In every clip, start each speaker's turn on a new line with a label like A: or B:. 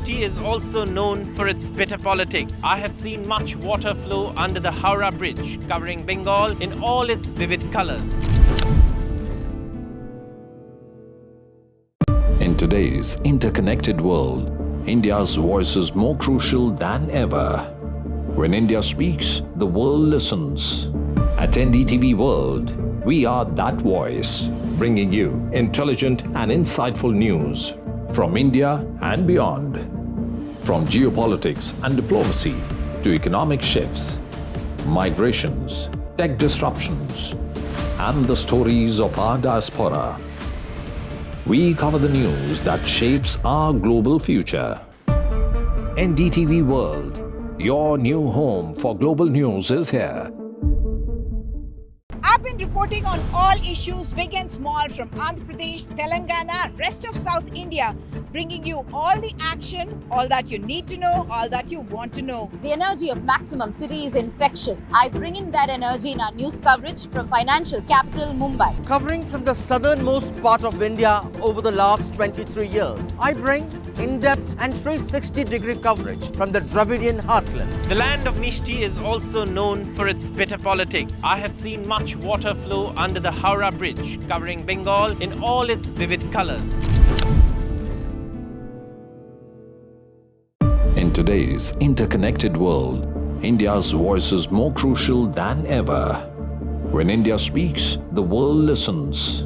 A: Mishti is also known for its bitter politics. I have seen much water flow under the Howrah Bridge, covering Bengal in all its vivid colors.
B: In today's interconnected world, India's voice is more crucial than ever. When India speaks, the world listens. At NDTV World, we are that voice, bringing you intelligent and insightful news from India and beyond. From geopolitics and diplomacy to economic shifts, migrations, tech disruptions, and the stories of our diaspora. We cover the news that shapes our global future. NDTV World, your new home for global news is here.
C: I've been reporting on all issues, big and small, from Andhra Pradesh, Telangana, rest of South India, bringing you all the action, all that you need to know, all that you want to know.
D: The energy of Maximum City is infectious. I bring in that energy in our news coverage from financial capital, Mumbai.
E: Covering from the southernmost part of India over the last 23 years, I bring in-depth and 360-degree coverage from the Dravidian heartland.
A: The land of Mishti is also known for its bitter politics. I have seen much water flow under the Howrah Bridge, covering Bengal in all its vivid colors.
B: In today's interconnected world, India's voice is more crucial than ever. When India speaks, the world listens.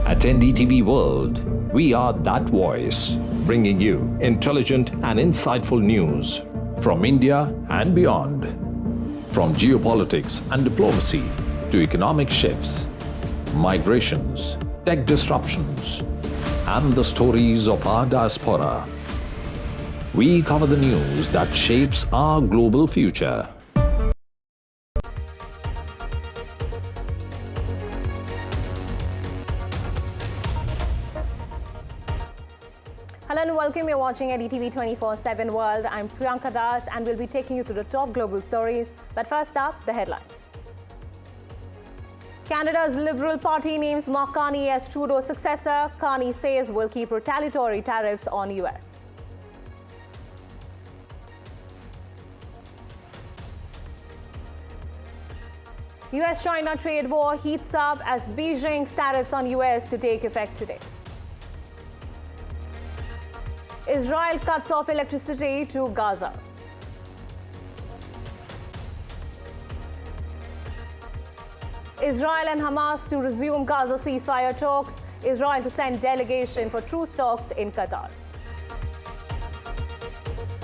B: At NDTV World, we are that voice, bringing you intelligent and insightful news from India and beyond. From geopolitics and diplomacy to economic shifts, migrations, tech disruptions, and the stories of our diaspora. We cover the news that shapes our global future.
F: Hello and welcome. You're watching NDTV 24/7 World. I'm Priyanka Das and we'll be taking you through the top global stories. But first up, the headlines. Canada's Liberal Party names Mark Carney as Trudeau's successor. Carney says will keep retaliatory tariffs on US. US-China trade war heats up as Beijing's tariffs on US to take effect today. Israel cuts off electricity to Gaza. Israel and Hamas to resume Gaza ceasefire talks. Israel to send delegation for truce talks in Qatar.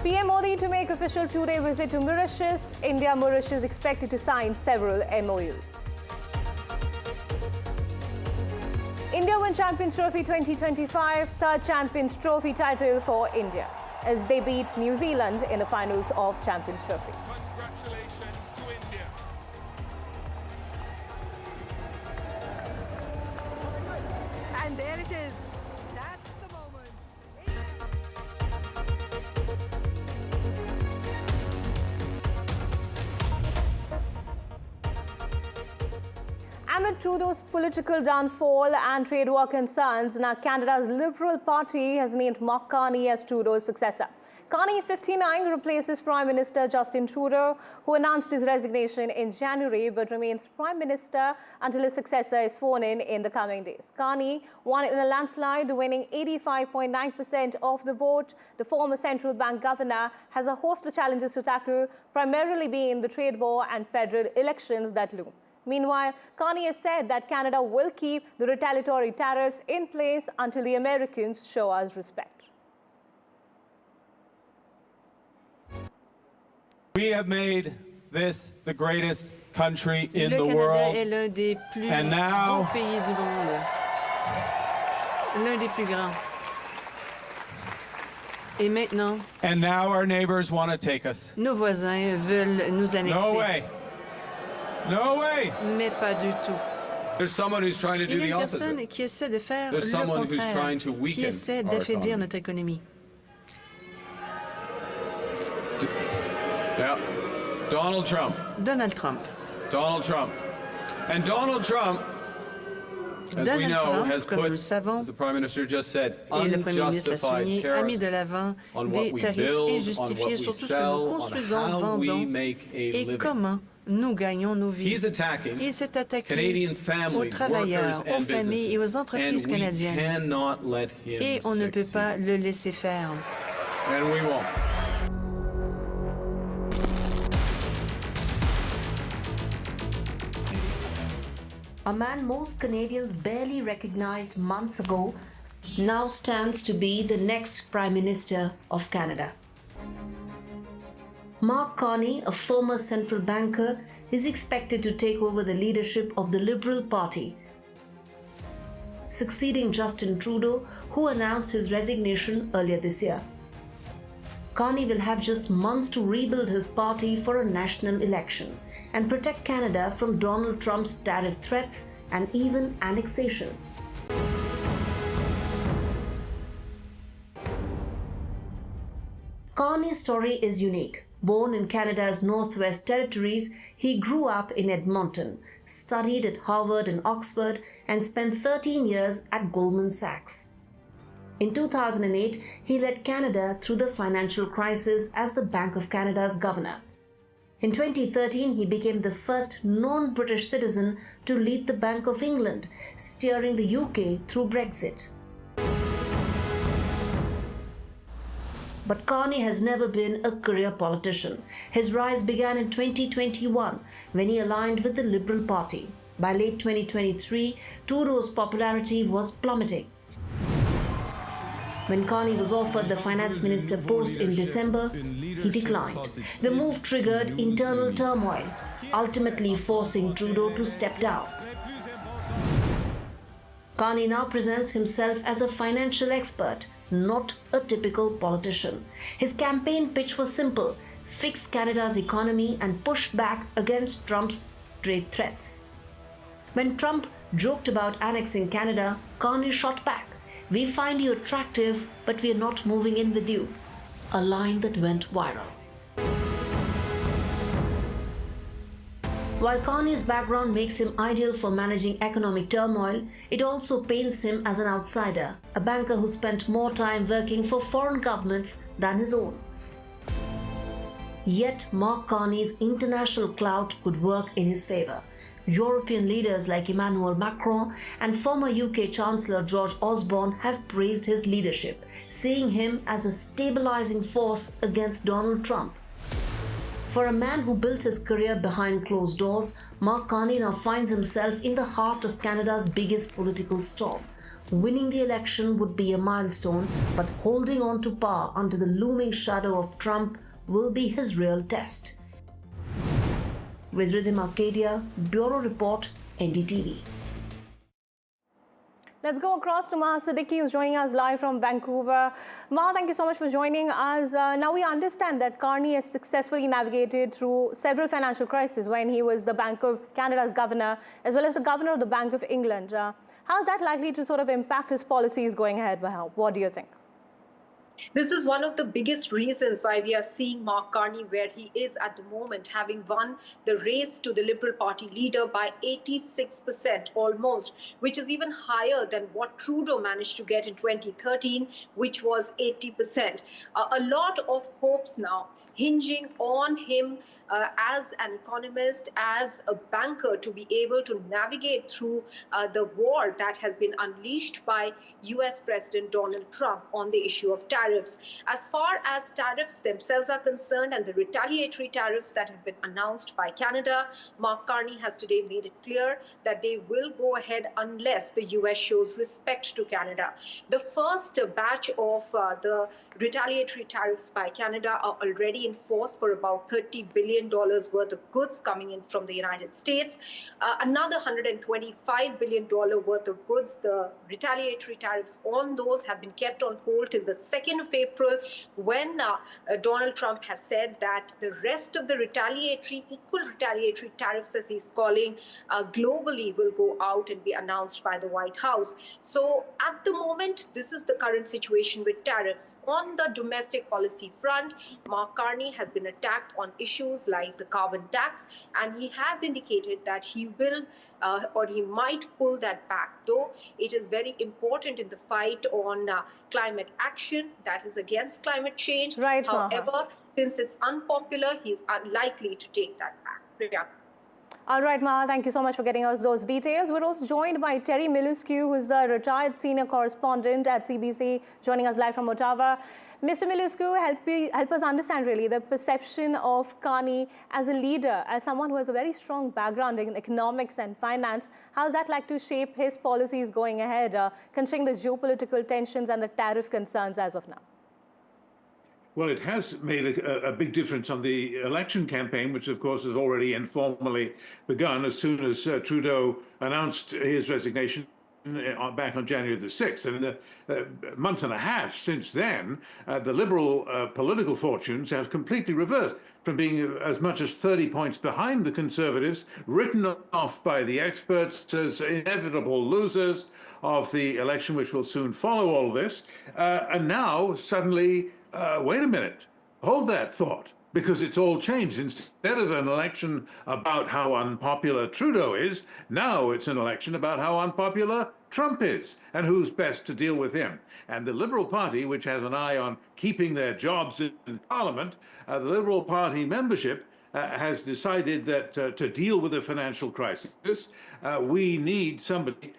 F: PM Modi to make official two-day visit to Mauritius. India-Mauritius expected to sign several MOUs. India win Champions Trophy 2025, third Champions Trophy title for India, as they beat New Zealand in the finals of Champions Trophy.
G: Congratulations to India.
C: And there it is. That's the moment.
F: Amid Trudeau's political downfall and trade war concerns, now Canada's Liberal Party has named Mark Carney as Trudeau's successor. Carney, 59, replaces Prime Minister Justin Trudeau, who announced his resignation in January but remains Prime Minister until his successor is sworn in the coming days. Carney won in a landslide, winning 85.9% of the vote. The former central bank governor has a host of challenges to tackle, primarily being the trade war and federal elections that loom. Meanwhile, Carney has said that Canada will keep the retaliatory tariffs in place until the Americans show us respect.
G: We have made this the greatest country in the
H: Le Canada
G: world.
H: est l'un des plus
G: And now-
H: grands pays du monde. L'un des plus grands. Et maintenant,
G: And now our neighbors want to take us.
H: nos voisins veulent nous annexer.
G: No way. No way.
H: Mais pas du tout.
I: There's someone who's trying to do
H: Il y
I: the
H: a une personne
I: opposite.
H: qui essaie de faire
I: There's
H: le
I: someone who's
H: contraire,
I: trying to
H: qui
I: weaken
H: essaie
I: our
H: d'affaiblir
I: economy.
H: notre économie.
I: Yeah. Donald Trump.
H: Donald Trump.
I: Donald Trump. And Donald Trump we know, has
H: comme nous le
I: put,
H: savons,
I: as the Prime Minister just said,
H: et le Premier ministre l'a
I: unjustified
H: souligné, a mis de
I: tariffs
H: l'avant
I: on what
H: des
I: we
H: tarifs
I: build, on
H: injustifiés
I: what we
H: sur tout ce que
I: sell,
H: nous
I: on
H: construisons,
I: how we
H: vendons
I: make a
H: et
I: living.
H: comment nous gagnons nos vies.
I: He's attacking
H: Il s'est attaqué
I: Canadian
H: aux
I: families,
H: travailleurs,
I: workers
H: aux
I: and
H: familles et aux
I: businesses,
H: entreprises
I: and we
H: canadiennes.
I: cannot let him
H: Et on ne peut
I: succeed.
H: pas le laisser faire.
I: And we won't.
J: A man most Canadians barely recognized months ago now stands to be the next Prime Minister of Canada. Mark Carney, a former central banker, is expected to take over the leadership of the Liberal Party, succeeding Justin Trudeau, who announced his resignation earlier this year. Carney will have just months to rebuild his party for a national election and protect Canada from Donald Trump's tariff threats and even annexation. Carney's story is unique. Born in Canada's Northwest Territories, he grew up in Edmonton, studied at Harvard and Oxford, and spent 13 years at Goldman Sachs. In 2008, he led Canada through the financial crisis as the Bank of Canada's governor. In 2013, he became the first non-British citizen to lead the Bank of England, steering the UK through Brexit. But Carney has never been a career politician. His rise began in 2021 when he aligned with the Liberal Party. By late 2023, Trudeau's popularity was plummeting. When Carney was offered the finance minister post in December, he declined. The move triggered internal turmoil, ultimately forcing Trudeau to step down. Carney now presents himself as a financial expert, not a typical politician. His campaign pitch was simple: fix Canada's economy and push back against Trump's trade threats. When Trump joked about annexing Canada, Carney shot back: "We find you attractive, but we are not moving in with you." A line that went viral. While Carney's background makes him ideal for managing economic turmoil, it also paints him as an outsider, a banker who spent more time working for foreign governments than his own. Yet Mark Carney's international clout could work in his favor. European leaders like Emmanuel Macron and former UK Chancellor George Osborne have praised his leadership, seeing him as a stabilizing force against Donald Trump. For a man who built his career behind closed doors, Mark Carney now finds himself in the heart of Canada's biggest political storm. Winning the election would be a milestone, but holding on to power under the looming shadow of Trump will be his real test. With Rhythm Arcadia, Bureau Report, NDTV.
F: Let's go across to Maha Siddiqui, who's joining us live from Vancouver. Maha, thank you so much for joining us. Now we understand that Carney has successfully navigated through several financial crises when he was the Bank of Canada's governor, as well as the governor of the Bank of England. How's that likely to sort of impact his policies going ahead? What do you think?
K: This is one of the biggest reasons why we are seeing Mark Carney where he is at the moment, having won the race to the Liberal Party leader by 86% almost, which is even higher than what Trudeau managed to get in 2013, which was 80%. A lot of hopes now hinging on him as an economist, as a banker, to be able to navigate through the war that has been unleashed by US President Donald Trump on the issue of tariffs. As far as tariffs themselves are concerned and the retaliatory tariffs that have been announced by Canada, Mark Carney has today made it clear that they will go ahead unless the US shows respect to Canada. The first batch of the retaliatory tariffs by Canada are already in force for about $30 billion worth of goods coming in from the United States. Another $125 billion worth of goods, the retaliatory tariffs on those have been kept on hold till the 2nd of April, when Donald Trump has said that the rest of the equal retaliatory tariffs, as he's calling, globally will go out and be announced by the White House. So at the moment, this is the current situation with tariffs. On the domestic policy front, Mark Carney Carney has been attacked on issues like the carbon tax, and he has indicated that he will or he might pull that back, though it is very important in the fight on climate action that is against climate change.
F: Right,
K: However, since it's unpopular, he's unlikely to take that back. Priyanka.
F: All right, Maha, thank you so much for getting us those details. We're also joined by Terry Miluscu, who is a retired senior correspondent at CBC, joining us live from Ottawa. Mr. Miluscu, help us understand really the perception of Carney as a leader, as someone who has a very strong background in economics and finance. How's that like to shape his policies going ahead, considering the geopolitical tensions and the tariff concerns as of now?
L: Well, it has made a big difference on the election campaign, which, of course, has already informally begun as soon as Trudeau announced his resignation back on January the 6th. And in the month and a half since then, the Liberal political fortunes have completely reversed from being as much as 30 points behind the Conservatives, written off by the experts as inevitable losers of the election, which will soon follow all this. And now, suddenly, wait a minute, hold that thought, because it's all changed. Instead of an election about how unpopular Trudeau is, now it's an election about how unpopular Trump is and who's best to deal with him. And the Liberal Party, which has an eye on keeping their jobs in Parliament, the Liberal Party membership has decided that to deal with the financial crisis, we need somebody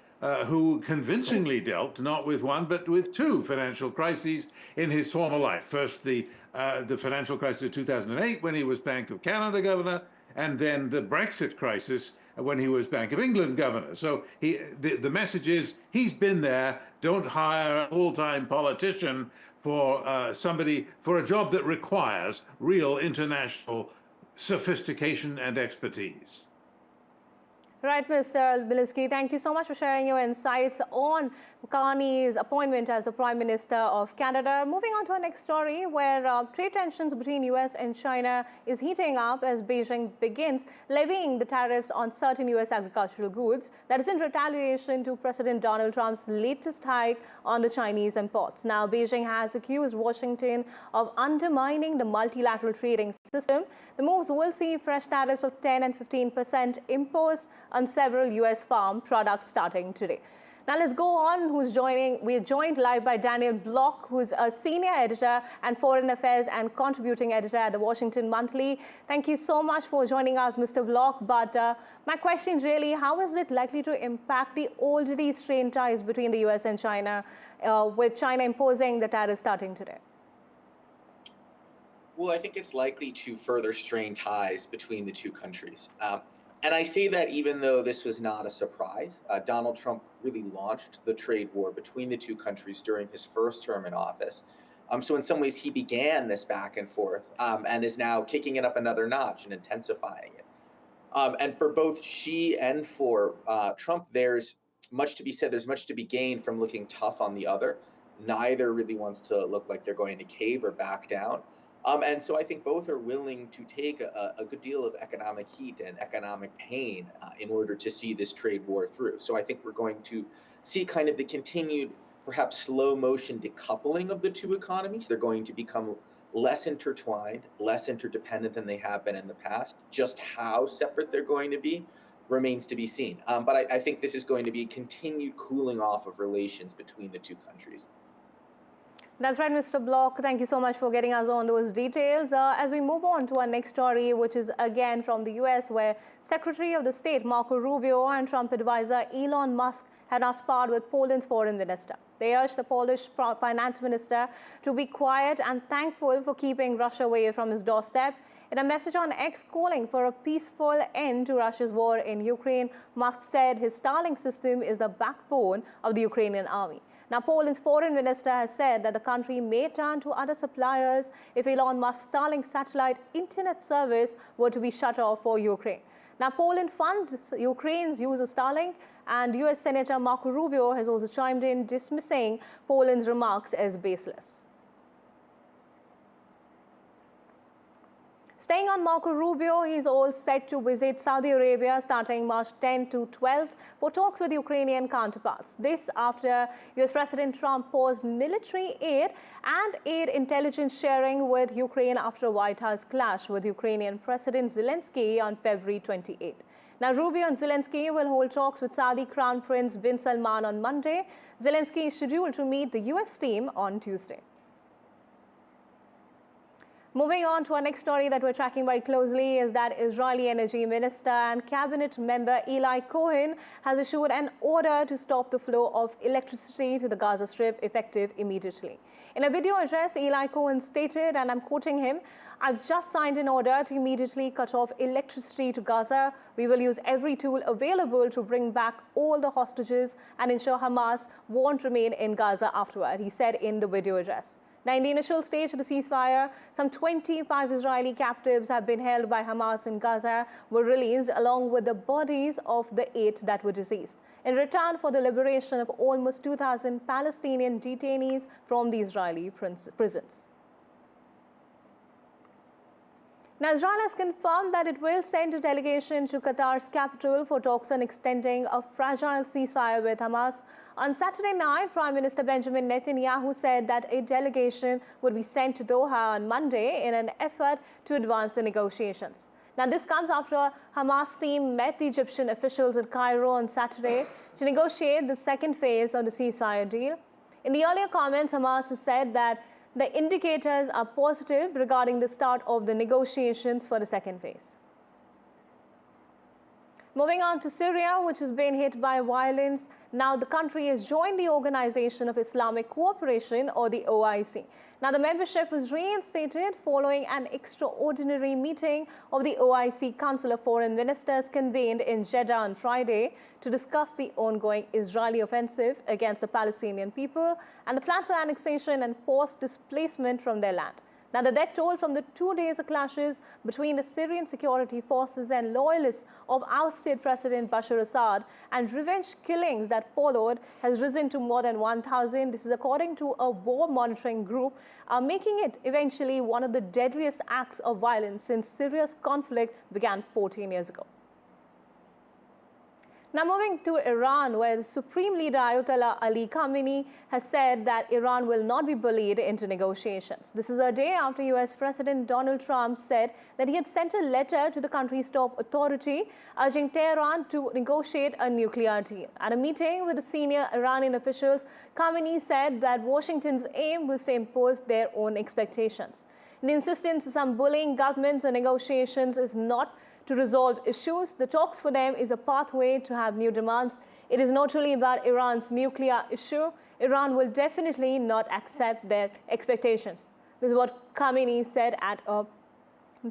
L: who convincingly dealt not with one but with two financial crises in his former life. First, the financial crisis of 2008 when he was Bank of Canada governor, and then the Brexit crisis when he was Bank of England governor. So the message is he's been there. Don't hire a full-time politician for somebody for a job that requires real international sophistication and expertise.
F: Right, Mr. Miluscu, thank you so much for sharing your insights on Carney's appointment as the Prime Minister of Canada. Moving on to our next story, where trade tensions between US and China is heating up as Beijing begins levying the tariffs on certain US agricultural goods. That is in retaliation to President Donald Trump's latest hike on the Chinese imports. Now, Beijing has accused Washington of undermining the multilateral trading system. The moves will see fresh tariffs of 10 and 15% imposed on several US farm products starting today. Now let's go on. We're joined live by Daniel Block, who's a senior editor and foreign affairs and contributing editor at the Washington Monthly. Thank you so much for joining us, Mr. Block. But my question really, how is it likely to impact the already strained ties between the US and China, with China imposing the tariffs starting today?
M: Well, I think it's likely to further strain ties between the two countries. And I say that even though this was not a surprise. Donald Trump really launched the trade war between the two countries during his first term in office. So in some ways, he began this back and forth and is now kicking it up another notch and intensifying it. And for both Xi and for Trump, there's much to be said. There's much to be gained from looking tough on the other. Neither really wants to look like they're going to cave or back down. And so I think both are willing to take a good deal of economic heat and economic pain in order to see this trade war through. So I think we're going to see kind of the continued, perhaps slow motion decoupling of the two economies. They're going to become less intertwined, less interdependent than they have been in the past. Just how separate they're going to be remains to be seen. But I think this is going to be continued cooling off of relations between the two countries.
F: That's right, Mr. Block. Thank you so much for getting us on those details. As we move on to our next story, which is again from the US, where Secretary of the State Marco Rubio and Trump advisor Elon Musk had sparred with Poland's foreign minister. They urged the Polish finance minister to be quiet and thankful for keeping Russia away from his doorstep. In a message on X calling for a peaceful end to Russia's war in Ukraine, Musk said his Starlink system is the backbone of the Ukrainian army. Now, Poland's foreign minister has said that the country may turn to other suppliers if Elon Musk's Starlink satellite internet service were to be shut off for Ukraine. Now, Poland funds Ukraine's use of Starlink, and US Senator Marco Rubio has also chimed in, dismissing Poland's remarks as baseless. Staying on Marco Rubio, he's all set to visit Saudi Arabia starting March 10 to 12 for talks with Ukrainian counterparts. This after US President Trump paused military aid and aid intelligence sharing with Ukraine after a White House clash with Ukrainian President Zelensky on February 28. Now, Rubio and Zelensky will hold talks with Saudi Crown Prince bin Salman on Monday. Zelensky is scheduled to meet the US team on Tuesday. Moving on to our next story that we're tracking very closely is that Israeli Energy Minister and Cabinet member Eli Cohen has issued an order to stop the flow of electricity to the Gaza Strip effective immediately. In a video address, Eli Cohen stated, and I'm quoting him, "I've just signed an order to immediately cut off electricity to Gaza. We will use every tool available to bring back all the hostages and ensure Hamas won't remain in Gaza afterward," he said in the video address. Now, in the initial stage of the ceasefire, some 25 Israeli captives have been held by Hamas in Gaza, were released along with the bodies of the 8 that were deceased, in return for the liberation of almost 2,000 Palestinian detainees from the Israeli prisons. Now, Israel has confirmed that it will send a delegation to Qatar's capital for talks on extending a fragile ceasefire with Hamas. On Saturday night, Prime Minister Benjamin Netanyahu said that a delegation would be sent to Doha on Monday in an effort to advance the negotiations. Now, this comes after Hamas team met the Egyptian officials at Cairo on Saturday to negotiate the second phase of the ceasefire deal. In the earlier comments, Hamas has said that the indicators are positive regarding the start of the negotiations for the second phase. Moving on to Syria, which has been hit by violence. Now, the country has joined the Organization of Islamic Cooperation, or the OIC. Now, the membership was reinstated following an extraordinary meeting of the OIC Council of Foreign Ministers convened in Jeddah on Friday to discuss the ongoing Israeli offensive against the Palestinian people and the plan for annexation and forced displacement from their land. Now, the death toll from the 2 days of clashes between the Syrian security forces and loyalists of ousted President Bashar Assad and revenge killings that followed has risen to more than 1,000. This is according to a war monitoring group, making it eventually one of the deadliest acts of violence since Syria's conflict began 14 years ago. Now, moving to Iran, where the Supreme Leader Ayatollah Ali Khamenei has said that Iran will not be bullied into negotiations. This is a day after US President Donald Trump said that he had sent a letter to the country's top authority urging Tehran to negotiate a nuclear deal. At a meeting with the senior Iranian officials, Khamenei said that Washington's aim was to impose their own expectations. The insistence of some bullying governments on negotiations is not to resolve issues. The talks for them is a pathway to have new demands. It is not really about Iran's nuclear issue. Iran will definitely not accept their expectations. This is what Khamenei said at a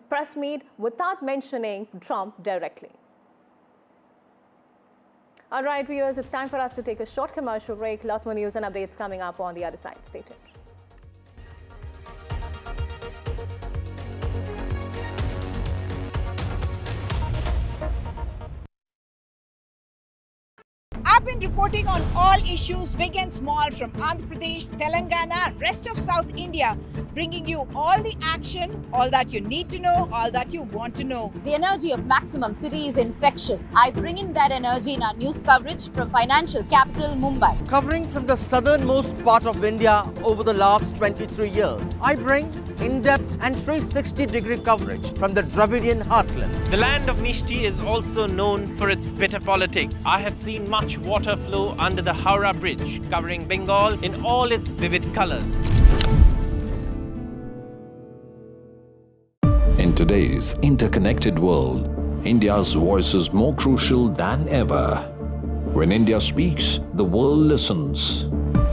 F: press meet without mentioning Trump directly. All right, viewers, it's time for us to take a short commercial break. Lots more news and updates coming up on the other side. Stay tuned.
C: I've been reporting on all issues big and small from Andhra Pradesh, Telangana, rest of South India, bringing you all the action, all that you need to know, all that you want to know.
D: The energy of Maximum City is infectious. I bring in that energy in our news coverage from financial capital Mumbai.
E: Covering from the southernmost part of India over the last 23 years, I bring in-depth and 360-degree coverage from the Dravidian heartland.
A: The land of Mishti is also known for its bitter politics. I have seen much water flow under the Howrah Bridge, covering Bengal in all its vivid colors.
B: In today's interconnected world, India's voice is more crucial than ever. When India speaks, the world listens.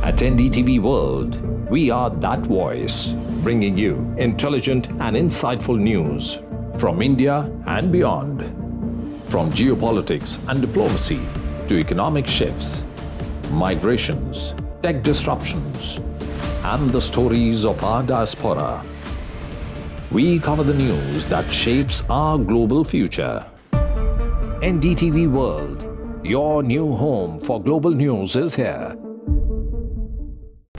B: At NDTV World, we are that voice, bringing you intelligent and insightful news from India and beyond. From geopolitics and diplomacy to economic shifts, migrations, tech disruptions, and the stories of our diaspora. We cover the news that shapes our global future. NDTV World, your new home for global news is here.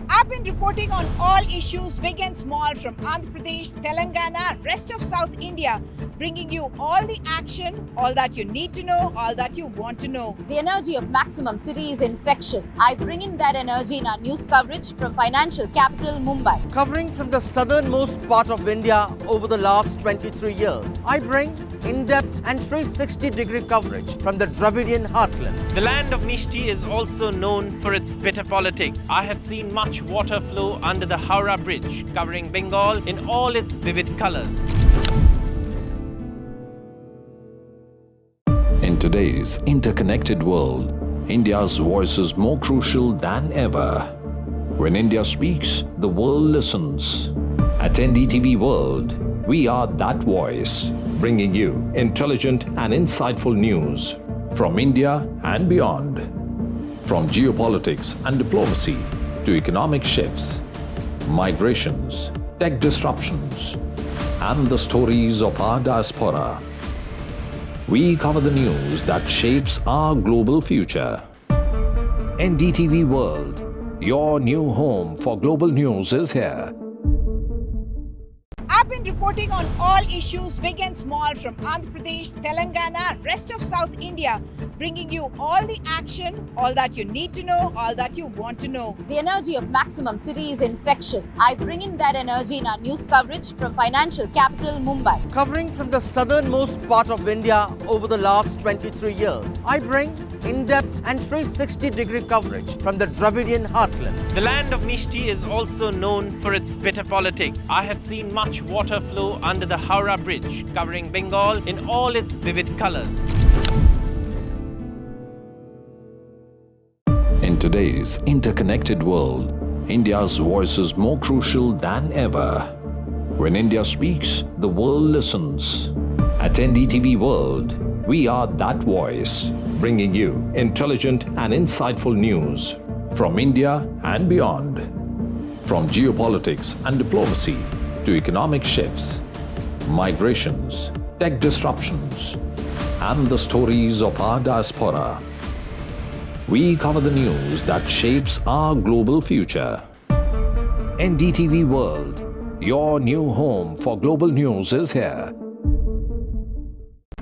C: I've I've been reporting on all issues big and small from Andhra Pradesh, Telangana, rest of South India, bringing you all the action, all that you need to know, all that you want to know.
D: The energy of Maximum City is infectious. I bring in that energy in our news coverage from financial capital Mumbai.
E: Covering from the southernmost part of India over the last 23 years, I bring in-depth and 360-degree coverage from the Dravidian heartland.
A: The land of Mishti is also known for its bitter politics. I have seen much water flow under the Howrah Bridge, covering Bengal in all its vivid colors.
B: In today's interconnected world, India's voice is more crucial than ever. When India speaks, the world listens. At NDTV World, we are that voice, bringing you intelligent and insightful news from India and beyond. From geopolitics and diplomacy to economic shifts, migrations, tech disruptions, and the stories of our diaspora. We cover the news that shapes our global future. NDTV World, your new home for global news, is here.
C: I've been reporting on all issues big and small from Andhra Pradesh, Telangana, rest of South India, bringing you all the action, all that you need to know, all that you want to know.
D: The energy of Maximum City is infectious. I bring in that energy in our news coverage from financial capital Mumbai.
E: Covering from the southernmost part of India over the last 23 years, I bring in-depth and 360-degree coverage from the Dravidian heartland.
A: The land of Mishti is also known for its bitter politics. I have seen much water flow under the Howrah Bridge, covering Bengal in all its vivid colors.
B: In today's interconnected world, India's voice is more crucial than ever. When India speaks, the world listens. At NDTV World, we are that voice, bringing you intelligent and insightful news from India and beyond. From geopolitics and diplomacy to economic shifts, migrations, tech disruptions, and the stories of our diaspora. We cover the news that shapes our global future. NDTV World, your new home for global news, is here.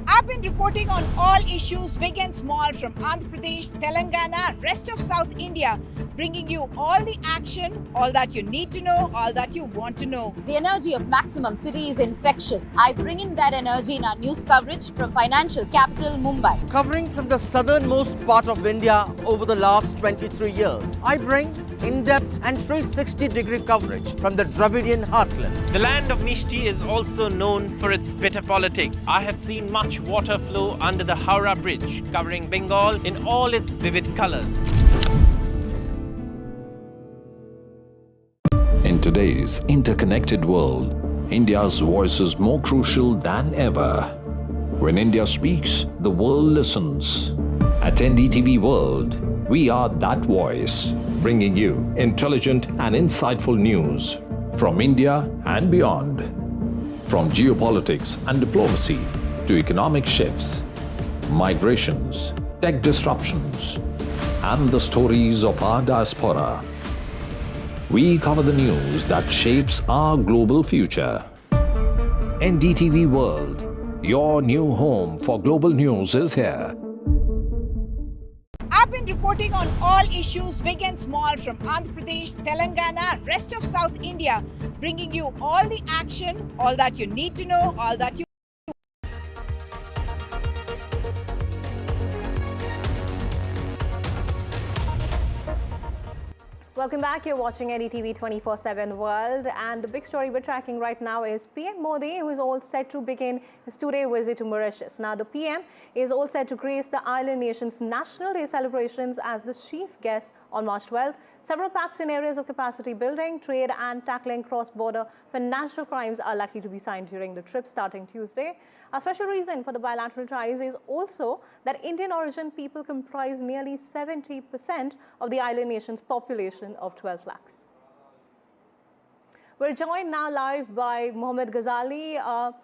C: I've been reporting on all issues big and small from Andhra Pradesh, Telangana, rest of South India, bringing you all the action, all that you need to know, all that you want to know.
D: The energy of Maximum City is infectious. I bring in that energy in our news coverage from financial capital Mumbai.
E: Covering from the southernmost part of India over the last 23 years, I bring in-depth and 360-degree coverage from the Dravidian heartland.
A: The land of Mishti is also known for its bitter politics. I have seen much water flow under the Howrah Bridge, covering Bengal in all its vivid colors.
B: In today's interconnected world, India's voice is more crucial than ever. When India speaks, the world listens. At NDTV World, we are that voice, bringing you intelligent and insightful news from India and beyond. From geopolitics and diplomacy to economic shifts, migrations, tech disruptions, and the stories of our diaspora. We cover the news that shapes our global future. NDTV World, your new home for global news, is here.
C: I've been reporting on all issues big and small from Andhra Pradesh, Telangana, rest of South India, bringing you all the action, all that you need to know, all that you
F: Welcome back. You're watching NDTV 24/7 World, and the big story we're tracking right now is PM Modi, who is all set to begin his two-day visit to Mauritius. Now, the PM is all set to grace the island nation's National Day celebrations as the chief guest on March 12th. Several pacts in areas of capacity building, trade, and tackling cross-border financial crimes are likely to be signed during the trip starting Tuesday. A special reason for the bilateral ties is also that Indian origin people comprise nearly 70% of the island nation's population of 12 lakhs. We're joined now live by Mohammed Ghazali.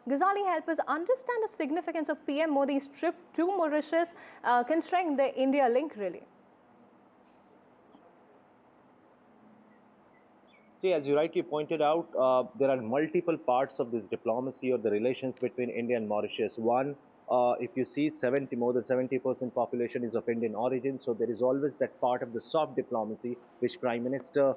F: Ghazali, help us understand the significance of PM Modi's trip to Mauritius, considering the India link, really.
N: See, as you rightly pointed out, there are multiple parts of this diplomacy or the relations between India and Mauritius. One, if you see more than 70% population is of Indian origin, so there is always that part of the soft diplomacy which Prime Minister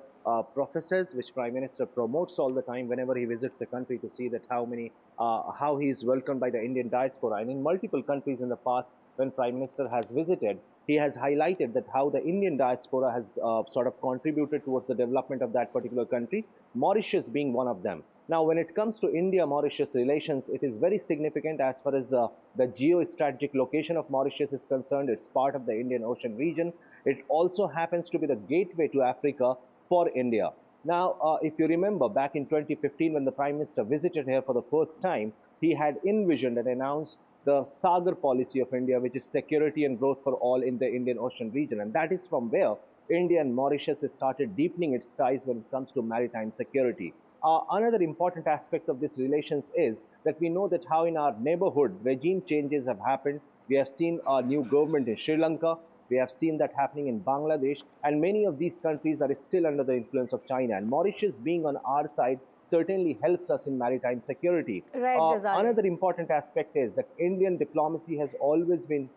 N: professes, which Prime Minister promotes all the time whenever he visits a country to see that how he is welcomed by the Indian diaspora. And in multiple countries in the past, when Prime Minister has visited, he has highlighted that how the Indian diaspora has sort of contributed towards the development of that particular country, Mauritius being one of them. Now, when it comes to India-Mauritius relations, it is very significant as far as the geostrategic location of Mauritius is concerned. It's part of the Indian Ocean region. It also happens to be the gateway to Africa for India. Now, if you remember, back in 2015, when the Prime Minister visited here for the first time, he had envisioned and announced the Sagar policy of India, which is security and growth for all in the Indian Ocean region. And that is from where India and Mauritius has started deepening its ties when it comes to maritime security. Another important aspect of this relations is that we know that how in our neighborhood regime changes have happened. We have seen a new government in Sri Lanka. We have seen that happening in Bangladesh, and many of these countries are still under the influence of China. And Mauritius being on our side certainly helps us in maritime security.
F: Right,
N: another important aspect is that Indian diplomacy has always been...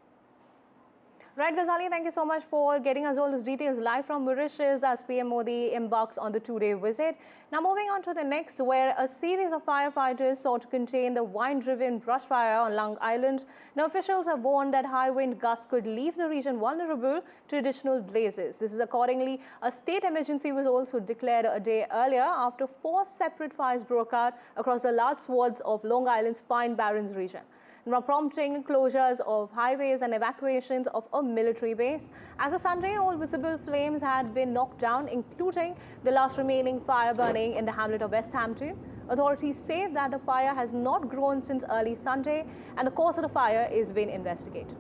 F: Right, Ghazali, thank you so much for getting us all these details live from Mauritius as PM Modi embarks on the two-day visit. Now moving on to the next, where a series of firefighters sought to contain the wind-driven brush fire on Long Island. Now officials have warned that high wind gusts could leave the region vulnerable to additional blazes. This is accordingly, a state emergency was also declared a day earlier after 4 separate fires broke out across the large swaths of Long Island's Pine Barrens region, prompting closures of highways and evacuations of a military base. As of Sunday, all visible flames had been knocked down, including the last remaining fire burning in the hamlet of West Hampton. Authorities say that the fire has not grown since early Sunday, and the cause of the fire is being investigated.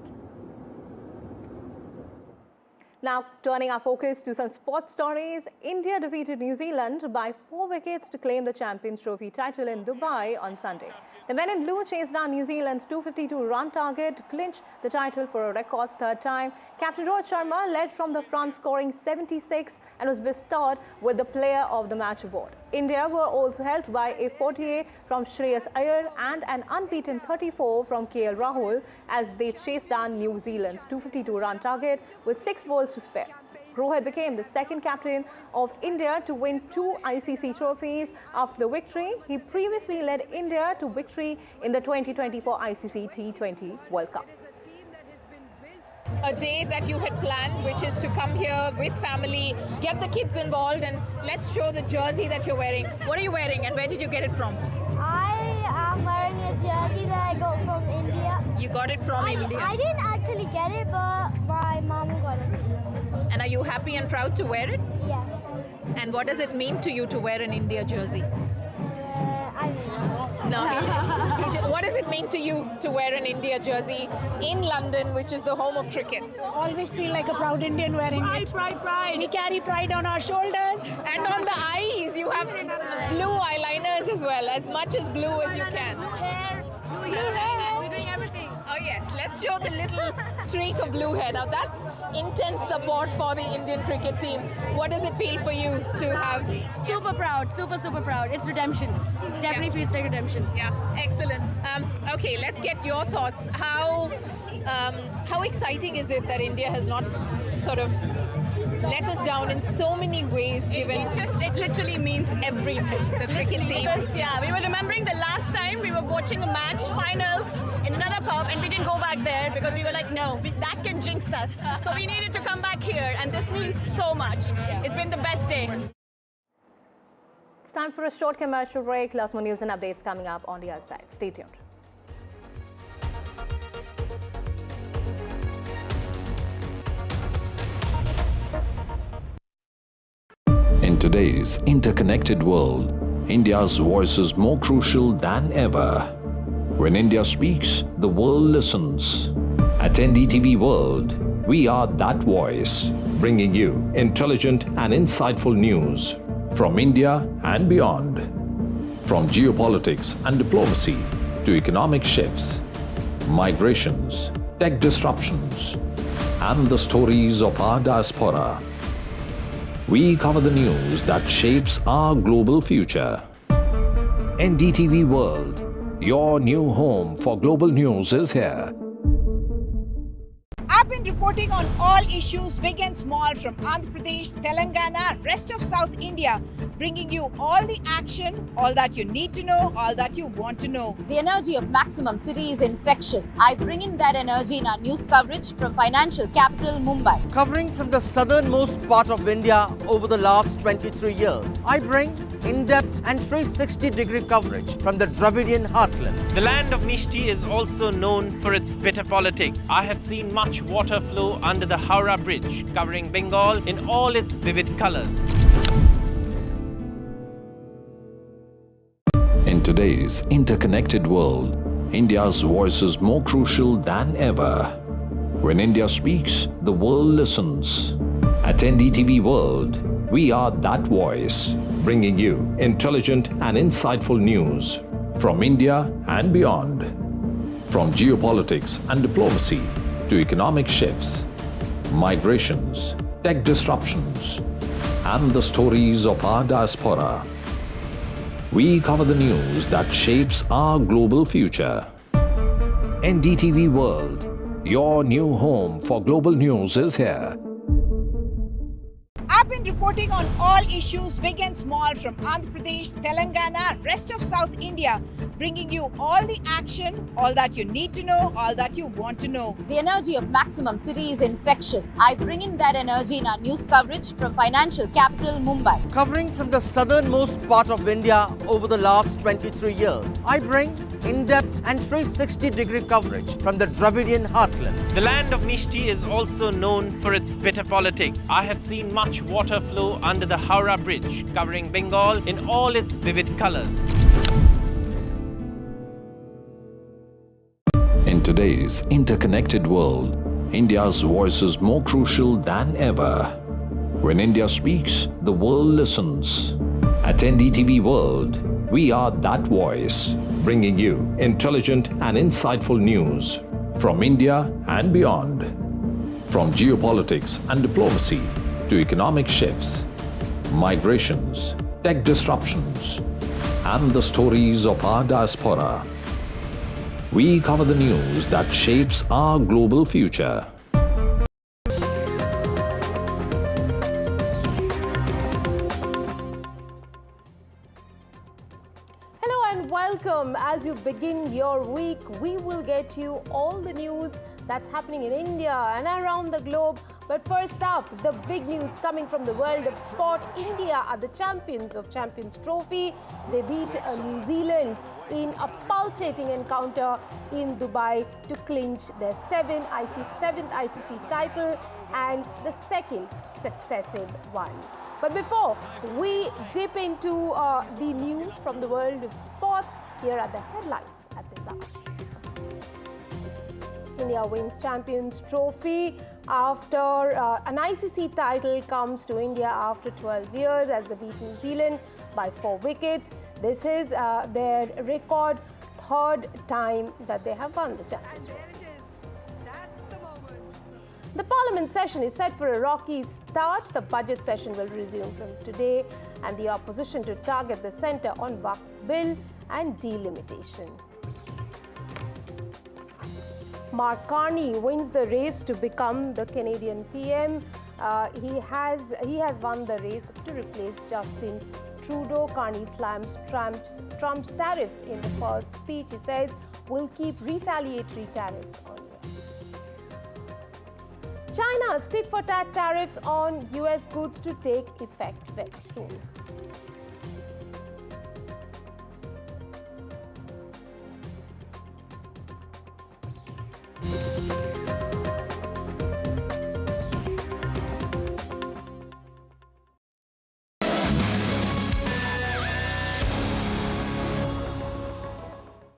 F: Now, turning our focus to some sports stories, India defeated New Zealand by 4 wickets to claim the Champions Trophy title in Dubai on Sunday. The men in blue chased down New Zealand's 252-run target to clinch the title for a record 3rd time. Captain Rohit Sharma led from the front, scoring 76 and was bestowed with the Player of the Match award. India were also helped by a 48 from Shreyas Iyer and an unbeaten 34 from KL Rahul as they chased down New Zealand's 252-run target with 6 balls to spare. Rohit became the 2nd captain of India to win 2 ICC trophies after the victory. He previously led India to victory in the 2024 ICC T20 World Cup.
O: A day that you had planned, which is to come here with family, get the kids involved, and let's show the jersey that you're wearing. What are you wearing and where did you get it from?
P: I am wearing a jersey that I got from India.
O: You got it from India?
P: I didn't actually get it, but my mom got it.
O: And are you happy and proud to wear it?
P: Yes.
O: And what does it mean to you to wear an India jersey?
P: I don't know.
O: No. What does it mean to you to wear an India jersey in London, which is the home of cricket?
Q: Always feel like a proud Indian wearing it. Pride. We carry pride on our shoulders.
O: And on the eyes, you have blue eyeliners as well, as much as blue as you can.
Q: Hair, blue hair. We're doing everything.
O: Oh yes, let's show the little streak of blue hair. Now that's intense support for the Indian cricket team. What does it feel for you to have?
Q: Super proud, super proud. It's redemption. Definitely feels like redemption.
O: Yeah, excellent. Okay, let's get your thoughts. How exciting is it that India has not sort of let us down in so many ways, given
R: it literally means everything.
O: The cricket team.
R: Because, yeah, we were remembering the last time we were watching a match, finals, in another pub, and we didn't go back there because we were like, no, that can jinx us. So we needed to come back here, and this means so much. It's been the best day.
F: It's time for a short commercial break. Lots more news and updates coming up on the other side. Stay tuned.
B: In today's interconnected world, India's voice is more crucial than ever. When India speaks, the world listens. At NDTV World, we are that voice, bringing you intelligent and insightful news from India and beyond. From geopolitics and diplomacy to economic shifts, migrations, tech disruptions, and the stories of our diaspora. We cover the news that shapes our global future. NDTV World, your new home for global news, is here.
C: I've been reporting on all issues big and small from Andhra Pradesh, Telangana, rest of South India, bringing you all the action, all that you need to know, all that you want to know.
D: The energy of Maximum City is infectious. I bring in that energy in our news coverage from financial capital Mumbai.
E: Covering from the southernmost part of India over the last 23 years, I bring in-depth and 360-degree coverage from the Dravidian heartland.
A: The land of Mishti is also known for its bitter politics. I have seen much water flow under the Howrah Bridge, covering Bengal in all its vivid colors.
B: In today's interconnected world, India's voice is more crucial than ever. When India speaks, the world listens. At NDTV World, we are that voice, bringing you intelligent and insightful news from India and beyond. From geopolitics and diplomacy to economic shifts, migrations, tech disruptions, and the stories of our diaspora. We cover the news that shapes our global future. NDTV World, your new home for global news, is here.
C: I've been reporting on all issues big and small from Andhra Pradesh, Telangana, rest of South India, bringing you all the action, all that you need to know, all that you want to know.
D: The energy of Maximum City is infectious. I bring in that energy in our news coverage from financial capital Mumbai.
E: Covering from the southernmost part of India over the last 23 years, I bring in-depth and 360-degree coverage from the Dravidian heartland.
A: The land of Mishti is also known for its bitter politics. I have seen much water flow under the Howrah Bridge, covering Bengal in all its vivid colors.
B: In today's interconnected world, India's voice is more crucial than ever. When India speaks, the world listens. At NDTV World, we are that voice, bringing you intelligent and insightful news from India and beyond. From geopolitics and diplomacy to economic shifts, migrations, tech disruptions, and the stories of our diaspora. We cover the news that shapes our global future.
F: Welcome. As you begin your week, we will get you all the news that's happening in India and around the globe. But first up, the big news coming from the world of sport. India are the champions of Champions Trophy. They beat New Zealand in a pulsating encounter in Dubai to clinch their seventh ICC title and the second successive one. But before we dip into the news from the world of sports, here are the headlines at this hour. India wins Champions Trophy after an ICC title comes to India after 12 years as they beat New Zealand by 4 wickets. This is their record third time that they have won the Champions Trophy. The Parliament session is set for a rocky start. The budget session will resume from today and the opposition to target the centre on Waqf bill and delimitation. Mark Carney wins the race to become the Canadian PM. He has won the race to replace Justin Trudeau. Carney slams Trump's tariffs in the first speech. He says, "We'll keep retaliatory tariffs on US." China's tit-for-tat tariffs on US goods to take effect very soon.